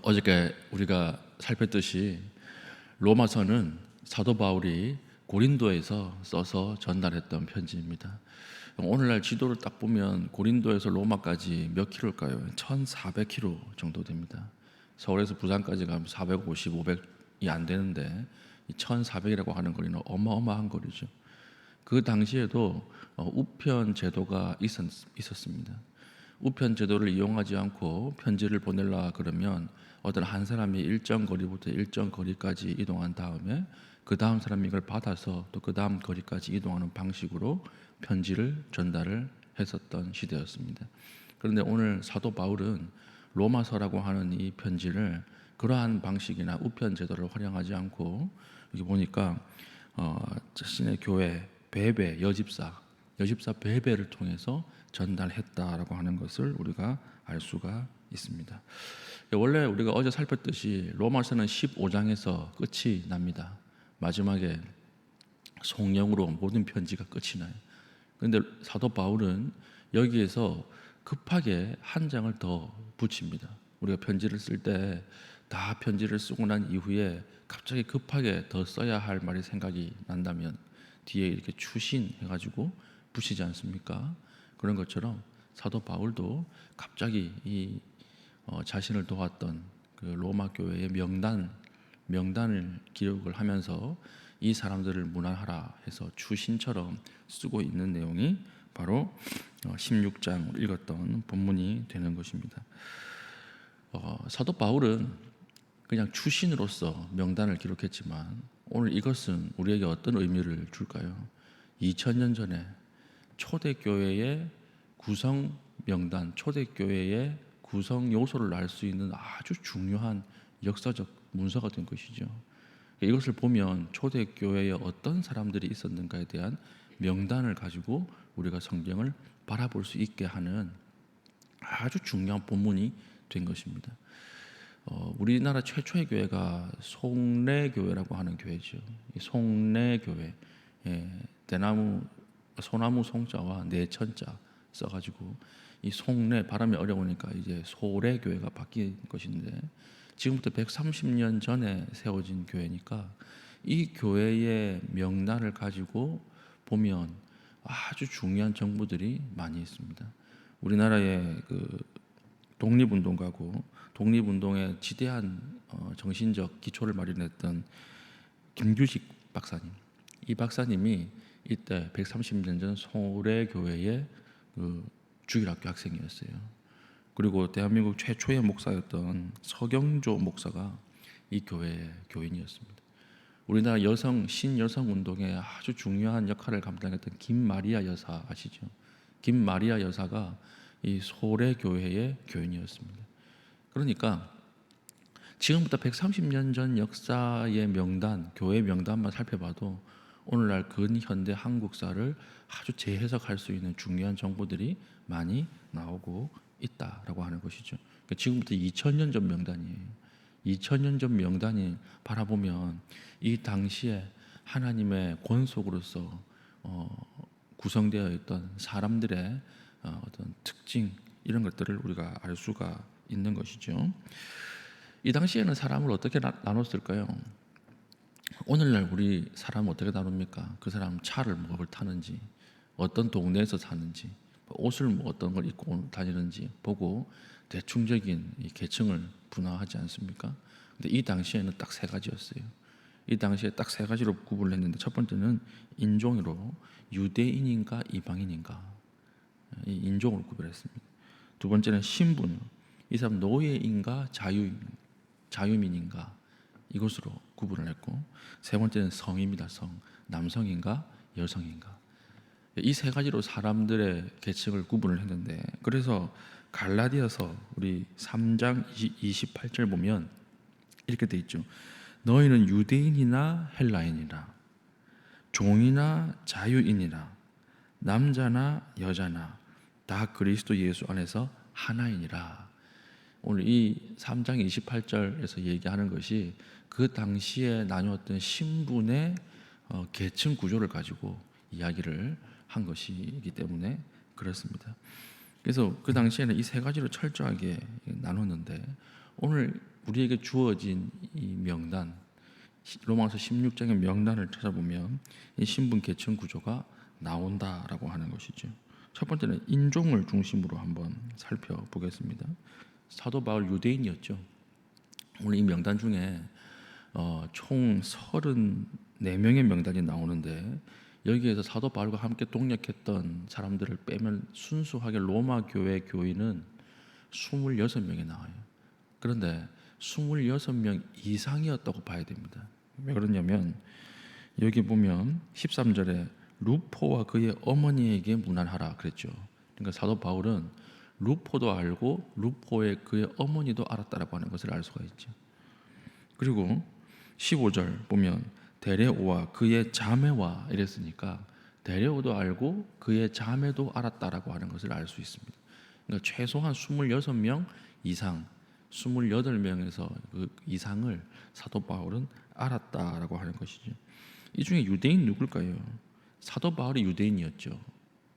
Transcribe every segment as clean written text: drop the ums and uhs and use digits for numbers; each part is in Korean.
어저께 우리가 살폈듯이 로마서는 사도 바울이 고린도에서 써서 전달했던 편지입니다. 오늘날 지도를 딱 보면 고린도에서 로마까지 몇 킬로일까요? 1400km 정도 됩니다. 서울에서 부산까지 가면 450, 500이 안 되는데 1400이라고 하는 거리는 어마어마한 거리죠. 그 당시에도 우편 제도가 있었습니다. 우편 제도를 이용하지 않고 편지를 보내려 그러면 어떤 한 사람이 일정 거리부터 일정 거리까지 이동한 다음에 그 다음 사람이 이걸 받아서 또 그 다음 거리까지 이동하는 방식으로 편지를 전달을 했었던 시대였습니다. 그런데 오늘 사도 바울은 로마서라고 하는 이 편지를 그러한 방식이나 우편 제도를 활용하지 않고 여기 보니까 자신의 교회 베베 여집사 베베를 통해서 전달했다라고 하는 것을 우리가 알 수가 있습니다. 원래 우리가 어제 살폈듯이 로마서는 15장에서 끝이 납니다. 마지막에 성령으로 모든 편지가 끝이 나요. 그런데 사도 바울은 여기에서 급하게 한 장을 더 붙입니다. 우리가 편지를 쓸 때 다 편지를 쓰고 난 이후에 갑자기 급하게 더 써야 할 말이 생각이 난다면 뒤에 이렇게 추신 해가지고 붙이지 않습니까? 그런 것처럼 사도 바울도 갑자기 이 자신을 도왔던 그 로마 교회의 명단을 기록을 하면서 이 사람들을 문안하라 해서 추신처럼 쓰고 있는 내용이 바로 16장 읽었던 본문이 되는 것입니다. 사도 바울은 그냥 추신으로서 명단을 기록했지만 오늘 이것은 우리에게 어떤 의미를 줄까요? 2000년 전에 초대교회의 구성 명단, 초대교회의 구성 요소를 알 수 있는 아주 중요한 역사적 문서가 된 것이죠. 이것을 보면 초대교회에 어떤 사람들이 있었는가에 대한 명단을 가지고 우리가 성경을 바라볼 수 있게 하는 아주 중요한 본문이 된 것입니다. 우리나라 최초의 교회가 송래교회라고 하는 교회죠. 이 송래교회, 대나무, 소나무 송자와 내천자 써가지고 이 송래 발음이 어려우니까 이제 소래교회가 바뀐 것인데 지금부터 130년 전에 세워진 교회니까 이 교회의 명단을 가지고 보면 아주 중요한 정보들이 많이 있습니다. 우리나라의 그 독립운동가고 독립운동의 지대한 정신적 기초를 마련했던 김규식 박사님, 이 박사님이 이때 130년 전 소래교회의 그 주일학교 학생이었어요. 그리고 대한민국 최초의 목사였던 서경조 목사가 이 교회의 교인이었습니다. 우리나라 신여성 운동에 아주 중요한 역할을 감당했던 김마리아 여사 아시죠? 김마리아 여사가 이 소래교회의 교인이었습니다. 그러니까 지금부터 130년 전 역사의 명단, 교회 명단만 살펴봐도 오늘날 근현대 한국사를 아주 재해석할 수 있는 중요한 정보들이 많이 나오고 있다라고 하는 것이죠. 그러니까 지금부터 2000년 전 명단이에요. 2000년 전 명단이 바라보면 이 당시에 하나님의 권속으로서 구성되어 있던 사람들의 어떤 특징 이런 것들을 우리가 알 수가 있는 것이죠. 이 당시에는 사람을 어떻게 나눴을까요? 오늘날 우리 사람 어떻게 나눕니까? 그 사람 차를 뭘 타는지, 어떤 동네에서 사는지, 옷을 어떤 걸 입고 다니는지 보고 대충적인 이 계층을 분화하지 않습니까? 근데 이 당시에는 딱 세 가지였어요. 이 당시에 딱 세 가지로 구분을 했는데 첫 번째는 인종으로 유대인인가 이방인인가 이 인종을 구별했습니다. 두 번째는 신분, 이 사람 노예인가 자유민인가 이것으로 구분을 했고 세 번째는 성입니다. 성, 남성인가 여성인가 이 세 가지로 사람들의 계층을 구분을 했는데 그래서 갈라디아서 우리 3장 28절 보면 이렇게 돼 있죠. 너희는 유대인이나 헬라인이나 종이나 자유인이나 남자나 여자나 다 그리스도 예수 안에서 하나이니라. 오늘 이 3장 28절에서 얘기하는 것이 그 당시에 나누었던 신분의 계층 구조를 가지고 이야기를 한 것이기 때문에 그렇습니다. 그래서 그 당시에는 이 세 가지로 철저하게 나눴는데 오늘 우리에게 주어진 이 명단, 로마서 16장의 명단을 찾아보면 이 신분 계층 구조가 나온다라고 하는 것이죠. 첫 번째는 인종을 중심으로 한번 살펴보겠습니다. 사도 바울 유대인이었죠. 오늘 이 명단 중에 총 34명의 명단이 나오는데 여기에서 사도 바울과 함께 동역했던 사람들을 빼면 순수하게 로마 교회 교인은 26명이 나와요. 그런데 26명 이상이었다고 봐야 됩니다. 왜 그러냐면 여기 보면 13절에 루포와 그의 어머니에게 문안하라 그랬죠. 그러니까 사도 바울은 루포도 알고 루포의 그의 어머니도 알았다라고 하는 것을 알 수가 있죠. 그리고 15절 보면 데레오와 그의 자매와 이랬으니까 데레오도 알고 그의 자매도 알았다라고 하는 것을 알 수 있습니다. 그러니까 최소한 26명 이상, 28명에서 그 이상을 사도 바울은 알았다라고 하는 것이죠. 이 중에 유대인 누굴까요? 사도 바울이 유대인이었죠.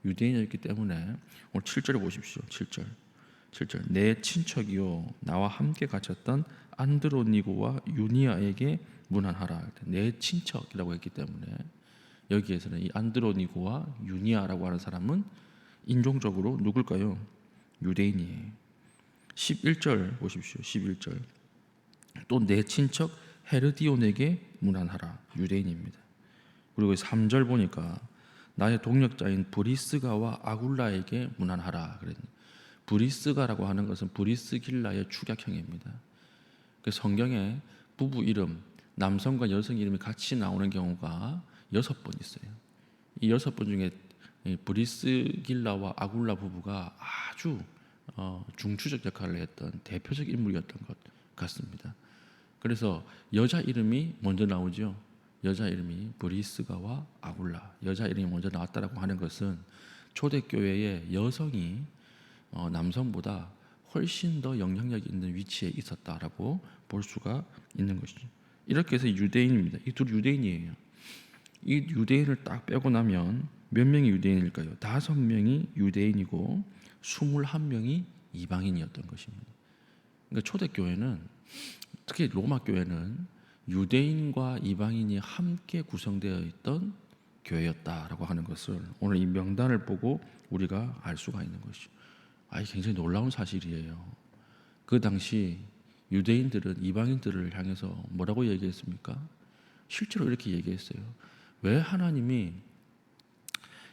유대인이었기 때문에 오늘 7절에 보십시오. 7절 내 친척이요 나와 함께 갇혔던 안드로니고와 유니아에게 문안하라. 내 친척이라고 했기 때문에 여기에서는 이 안드로니고와 유니아라고 하는 사람은 인종적으로 누굴까요? 유대인이에요. 11절 보십시오. 11절 또 내 친척 헤르디온에게 문안하라. 유대인입니다. 그리고 3절 보니까 나의 동역자인 브리스가와 아굴라에게 문안하라 그랬는데 브리스가라고 하는 것은 브리스길라의 축약형입니다. 그 성경에 부부 이름, 남성과 여성 이름이 같이 나오는 경우가 6번 있어요. 이 6번 중에 브리스길라와 아굴라 부부가 아주 중추적 역할을 했던 대표적 인물이었던 것 같습니다. 그래서 여자 이름이 먼저 나오죠. 여자 이름이 브리스가와 아굴라, 여자 이름이 먼저 나왔다라고 하는 것은 초대교회의 여성이 남성보다 훨씬 더 영향력 있는 위치에 있었다라고 볼 수가 있는 것이죠. 이렇게 해서 유대인입니다. 이 둘 유대인이에요. 이 유대인을 딱 빼고 나면 몇 명이 유대인일까요? 5명이 유대인이고 21명이 이방인이었던 것입니다. 그러니까 초대교회는, 특히 로마 교회는 유대인과 이방인이 함께 구성되어 있던 교회였다라고 하는 것을 오늘 이 명단을 보고 우리가 알 수가 있는 것이죠. 굉장히 놀라운 사실이에요. 그 당시 유대인들은 이방인들을 향해서 뭐라고 얘기했습니까? 실제로 이렇게 얘기했어요. 왜 하나님이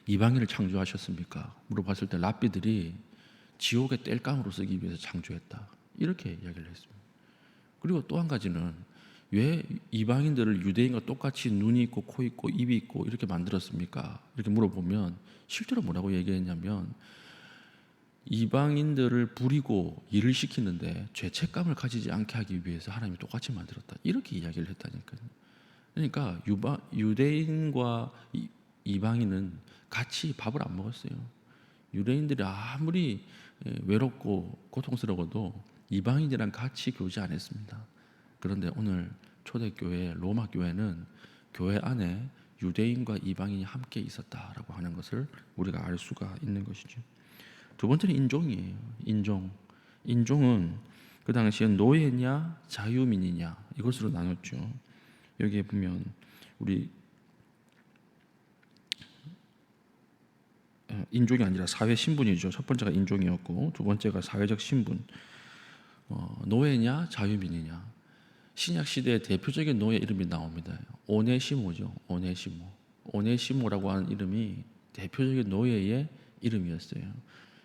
이방인을 창조하셨습니까? 물어봤을 때 랍비들이 지옥의 땔감으로 쓰기 위해서 창조했다. 이렇게 이야기를 했습니다. 그리고 또 한 가지는 왜 이방인들을 유대인과 똑같이 눈이 있고 코 있고 입이 있고 이렇게 만들었습니까? 이렇게 물어보면 실제로 뭐라고 얘기했냐면 이방인들을 부리고 일을 시키는데 죄책감을 가지지 않게 하기 위해서 하나님이 똑같이 만들었다. 이렇게 이야기를 했다니까요. 그러니까 유대인과 이방인은 같이 밥을 안 먹었어요. 유대인들이 아무리 외롭고 고통스러워도 이방인이랑 같이 교제 안 했습니다. 그런데 오늘 초대교회 로마 교회는 교회 안에 유대인과 이방인이 함께 있었다라고 하는 것을 우리가 알 수가 있는 것이죠. 두 번째는 인종이에요. 인종은 그 당시에 노예냐 자유민이냐 이것으로 나눴죠. 여기에 보면 우리 인종이 아니라 사회 신분이죠. 첫 번째가 인종이었고 두 번째가 사회적 신분. 노예냐 자유민이냐. 신약 시대의 대표적인 노예 이름이 나옵니다. 오네시모죠. 오네시모라고 하는 이름이 대표적인 노예의 이름이었어요.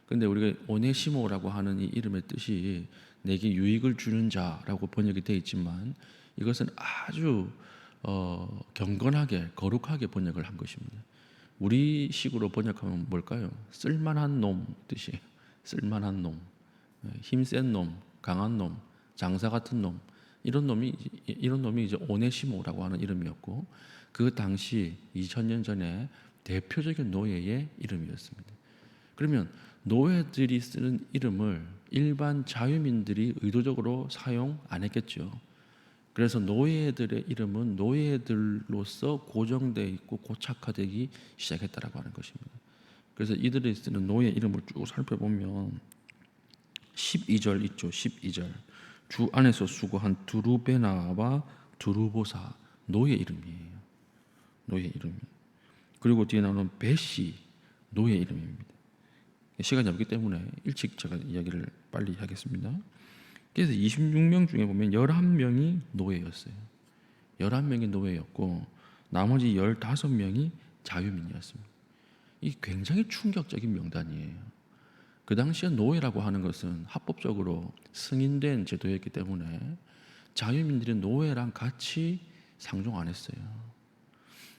그런데 우리가 오네시모라고 하는 이 이름의 뜻이 내게 유익을 주는 자라고 번역이 되어 있지만 이것은 아주 경건하게 거룩하게 번역을 한 것입니다. 우리식으로 번역하면 뭘까요? 쓸만한 놈 뜻이에요. 쓸만한 놈, 힘센 놈, 강한 놈, 장사 같은 놈 이런 놈이 이제 오네시모라고 하는 이름이었고 그 당시 2000년 전에 대표적인 노예의 이름이었습니다. 그러면 노예들이 쓰는 이름을 일반 자유민들이 의도적으로 사용 안 했겠죠. 그래서 노예들의 이름은 노예들로서 고정되어 있고 고착화되기 시작했다라고 하는 것입니다. 그래서 이들이 쓰는 노예 이름을 쭉 살펴보면 12절 있죠. 12절 주 안에서 수고한 두루베나와 두루보사, 노예 이름이에요. 노예 이름이. 그리고 뒤에 나오는 벳이 노예 이름입니다. 시간이 없기 때문에 일찍 제가 이야기를 빨리 하겠습니다. 그래서 26명 중에 보면 11명이 노예였어요. 11명이 노예였고 나머지 15명이 자유민이었습니다. 이 굉장히 충격적인 명단이에요. 그 당시에 노예라고 하는 것은 합법적으로 승인된 제도였기 때문에 자유민들이 노예랑 같이 상종 안 했어요.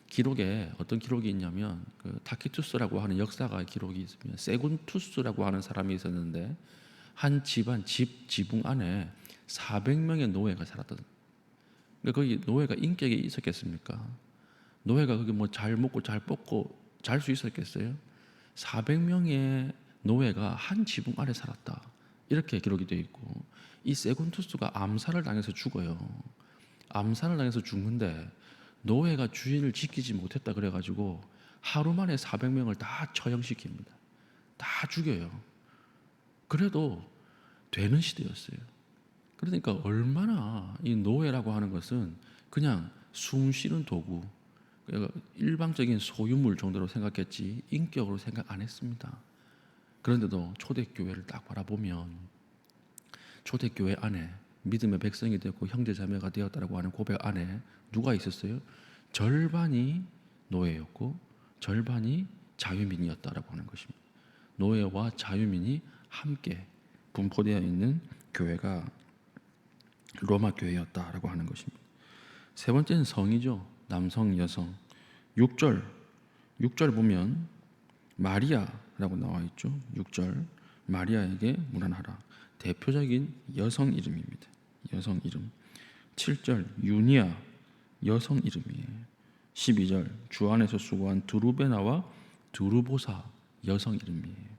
기록에 어떤 기록이 있냐면 그 타키투스라고 하는 역사가의 기록이 있으면 세군투스라고 하는 사람이 있었는데 한 집안 지붕 안에 400명의 노예가 살았던. 그러니까 거기 노예가 인격이 있었겠습니까? 노예가 거기 뭐 잘 먹고 잘 뽑고 잘 수 있었겠어요? 400명의 노예가 한 지붕 아래 살았다. 이렇게 기록이 되어 있고 이 세군투스가 암살을 당해서 죽어요. 암살을 당해서 죽는데 노예가 주인을 지키지 못했다 그래가지고 하루 만에 400명을 다 처형시킵니다. 다 죽여요. 그래도 되는 시대였어요. 그러니까 얼마나 이 노예라고 하는 것은 그냥 숨 쉬는 도구, 일방적인 소유물 정도로 생각했지 인격으로 생각 안 했습니다. 그런데도 초대교회를 딱 바라보면 초대교회 안에 믿음의 백성이 되었고 형제자매가 되었다라고 하는 고백 안에 누가 있었어요? 절반이 노예였고 절반이 자유민이었다라고 하는 것입니다. 노예와 자유민이 함께 분포되어 있는 교회가 로마 교회였다라고 하는 것입니다. 세 번째는 성이죠. 남성, 여성. 6절 보면 마리아라고 나와 있죠. 6절 마리아에게 문안하라. 대표적인 여성 이름입니다. 여성 이름. 7절 유니아 여성 이름이에요. 12절 주 안에서 수고한 두루베나와 두루보사 여성 이름이에요.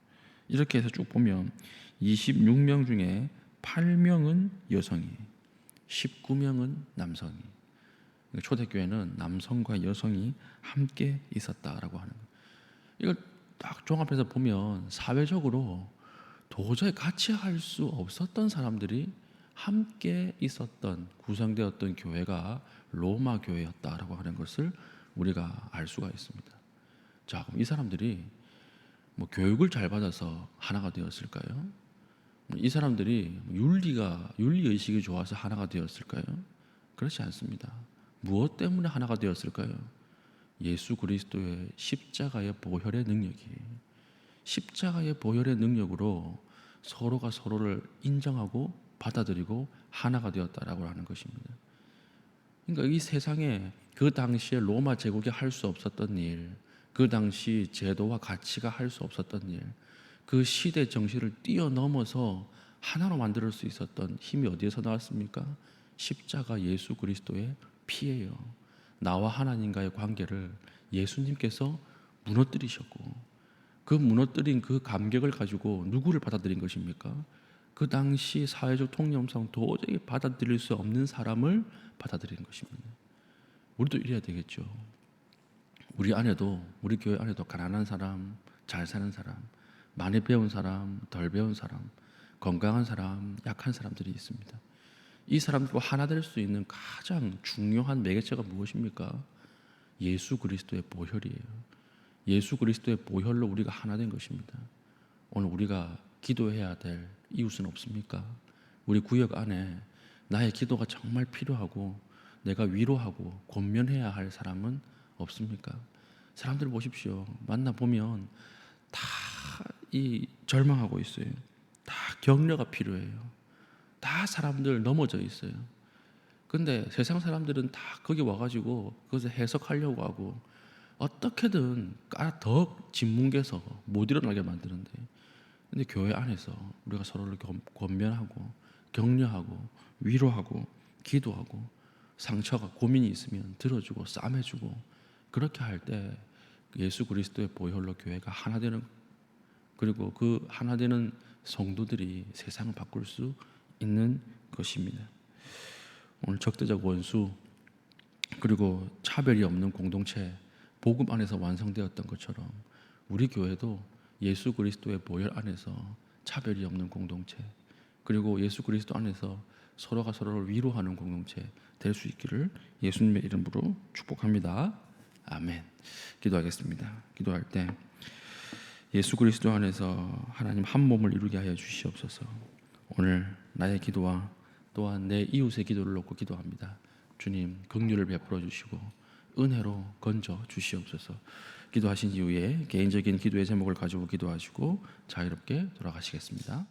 이렇게 해서 쭉 보면 26명 중에 8명은 여성이에요. 19명은 남성이에요. 초대교회는 남성과 여성이 함께 있었다라고 하는 거예요. 이걸 딱 종합해서 보면 사회적으로 도저히 같이 할 수 없었던 사람들이 함께 있었던 구성되었던 교회가 로마 교회였다라고 하는 것을 우리가 알 수가 있습니다. 자, 그럼 이 사람들이 뭐 교육을 잘 받아서 하나가 되었을까요? 이 사람들이 윤리 의식이 좋아서 하나가 되었을까요? 그렇지 않습니다. 무엇 때문에 하나가 되었을까요? 예수 그리스도의 십자가의 보혈의 능력이에요. 십자가의 보혈의 능력으로 서로가 서로를 인정하고 받아들이고 하나가 되었다라고 하는 것입니다. 그러니까 이 세상에 그 당시에 로마 제국이 할 수 없었던 일, 그 당시 제도와 가치가 할 수 없었던 일, 그 시대 정신을 뛰어넘어서 하나로 만들 수 있었던 힘이 어디에서 나왔습니까? 십자가 예수 그리스도의 피예요. 나와 하나님과의 관계를 예수님께서 무너뜨리셨고 그 무너뜨린 그 감격을 가지고 누구를 받아들인 것입니까? 그 당시 사회적 통념상 도저히 받아들일 수 없는 사람을 받아들인 것입니다. 우리도 이래야 되겠죠. 우리 안에도, 우리 교회 안에도 가난한 사람, 잘 사는 사람, 많이 배운 사람, 덜 배운 사람, 건강한 사람, 약한 사람들이 있습니다. 이 사람들과 하나 될 수 있는 가장 중요한 매개체가 무엇입니까? 예수 그리스도의 보혈이에요. 예수 그리스도의 보혈로 우리가 하나 된 것입니다. 오늘 우리가 기도해야 될 이웃은 없습니까? 우리 구역 안에 나의 기도가 정말 필요하고 내가 위로하고 권면해야 할 사람은 없습니까? 사람들 보십시오. 만나보면 다 이 절망하고 있어요. 다 격려가 필요해요. 다 사람들 넘어져 있어요. 근데 세상 사람들은 다 거기 와가지고 그것을 해석하려고 하고 어떻게든 더 짓뭉개서 못 일어나게 만드는데, 근데 교회 안에서 우리가 서로를 권면하고 격려하고 위로하고 기도하고 상처가 고민이 있으면 들어주고 싸매주고 그렇게 할 때 예수 그리스도의 보혈로 교회가 하나 되는, 그리고 그 하나 되는 성도들이 세상을 바꿀 수 있는 것입니다. 오늘 적대적 원수 그리고 차별이 없는 공동체, 복음 안에서 완성되었던 것처럼 우리 교회도 예수 그리스도의 보혈 안에서 차별이 없는 공동체, 그리고 예수 그리스도 안에서 서로가 서로를 위로하는 공동체 될 수 있기를 예수님의 이름으로 축복합니다. 아멘. 기도하겠습니다. 기도할 때 예수 그리스도 안에서 하나님 한 몸을 이루게 하여 주시옵소서. 오늘 나의 기도와 또한 내 이웃의 기도를 놓고 기도합니다. 주님 긍휼을 베풀어 주시고 은혜로 건져 주시옵소서. 기도하신 이후에 개인적인 기도의 제목을 가지고 기도하시고 자유롭게 돌아가시겠습니다.